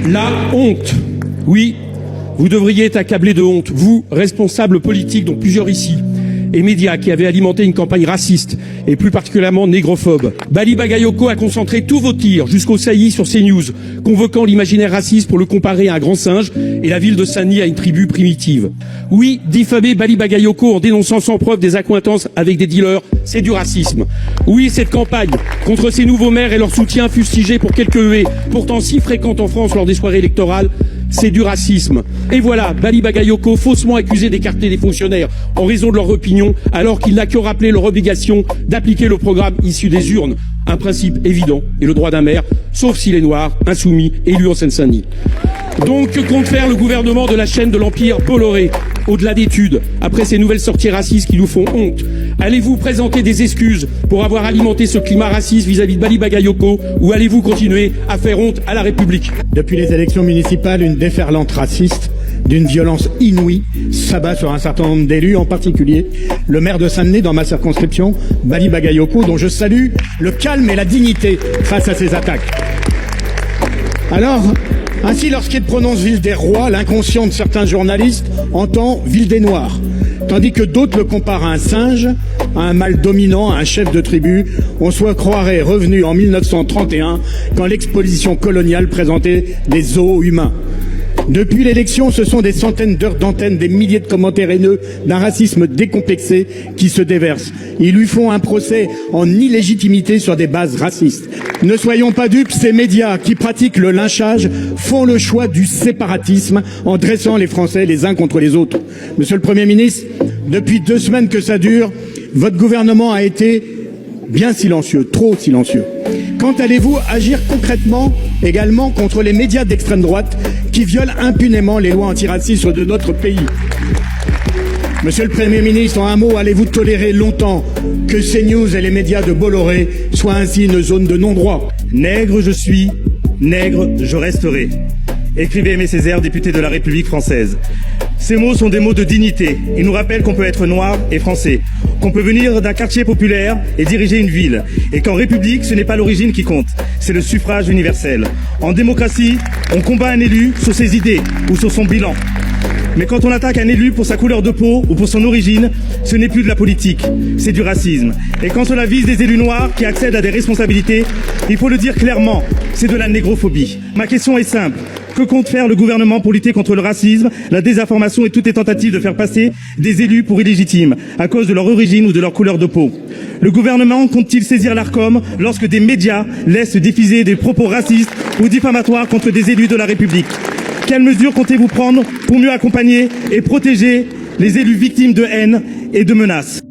La honte. Oui, vous devriez être accablé de honte, vous, responsables politiques, dont plusieurs ici, et médias qui avaient alimenté une campagne raciste, et plus particulièrement négrophobe. Bali Bagayoko a concentré tous vos tirs jusqu'au saillie sur CNews, convoquant l'imaginaire raciste pour le comparer à un grand singe et la ville de Saint-Denis à une tribu primitive. Oui, diffamer Bali Bagayoko en dénonçant sans preuve des accointances avec des dealers, c'est du racisme. Oui, cette campagne contre ces nouveaux maires et leur soutien fustigé pour quelques huées, pourtant si fréquentes en France lors des soirées électorales, c'est du racisme. Et voilà, Bali Bagayoko faussement accusé d'écarter des fonctionnaires en raison de leur opinion, alors qu'il n'a que rappelé leur obligation d'appliquer le programme issu des urnes. Un principe évident et le droit d'un maire, sauf s'il est noir, insoumis, élu en Seine-Saint-Denis. Donc, que compte faire le gouvernement de la chaîne de l'Empire Bolloré, au-delà d'études, après ces nouvelles sorties racistes qui nous font honte? Allez-vous présenter des excuses pour avoir alimenté ce climat raciste vis-à-vis de Bali Bagayoko, ou allez-vous continuer à faire honte à la République? Depuis les élections municipales, une déferlante raciste d'une violence inouïe s'abat sur un certain nombre d'élus, en particulier le maire de Saint-Denis dans ma circonscription, Bali Bagayoko, dont je salue le calme et la dignité face à ces attaques. Alors, ainsi, lorsqu'il prononce Ville des Rois, l'inconscient de certains journalistes entend Ville des Noirs, tandis que d'autres le comparent à un singe, à un mâle dominant, à un chef de tribu. On se croirait revenu en 1931, quand l'exposition coloniale présentait des zoos humains. Depuis l'élection, ce sont des centaines d'heures d'antenne, des milliers de commentaires haineux, d'un racisme décomplexé qui se déverse. Ils lui font un procès en illégitimité sur des bases racistes. Ne soyons pas dupes, ces médias qui pratiquent le lynchage font le choix du séparatisme en dressant les Français les uns contre les autres. Monsieur le Premier ministre, depuis 2 semaines que ça dure, votre gouvernement a été bien silencieux, trop silencieux. Quand allez-vous agir concrètement également contre les médias d'extrême droite qui violent impunément les lois antiracistes de notre pays? Monsieur le Premier ministre, en un mot, allez-vous tolérer longtemps que CNews et les médias de Bolloré soient ainsi une zone de non-droit? Nègre je suis, nègre je resterai. Écrivait Aimé Césaire, député de la République française. Ces mots sont des mots de dignité. Ils nous rappellent qu'on peut être noir et français, qu'on peut venir d'un quartier populaire et diriger une ville, et qu'en République, ce n'est pas l'origine qui compte, c'est le suffrage universel. En démocratie, on combat un élu sur ses idées ou sur son bilan. Mais quand on attaque un élu pour sa couleur de peau ou pour son origine, ce n'est plus de la politique, c'est du racisme. Et quand cela vise des élus noirs qui accèdent à des responsabilités, il faut le dire clairement, c'est de la négrophobie. Ma question est simple. Que compte faire le gouvernement pour lutter contre le racisme, la désinformation et toutes les tentatives de faire passer des élus pour illégitimes à cause de leur origine ou de leur couleur de peau? Le gouvernement compte-t-il saisir l'Arcom lorsque des médias laissent diffuser des propos racistes ou diffamatoires contre des élus de la République? Quelles mesures comptez-vous prendre pour mieux accompagner et protéger les élus victimes de haine et de menaces?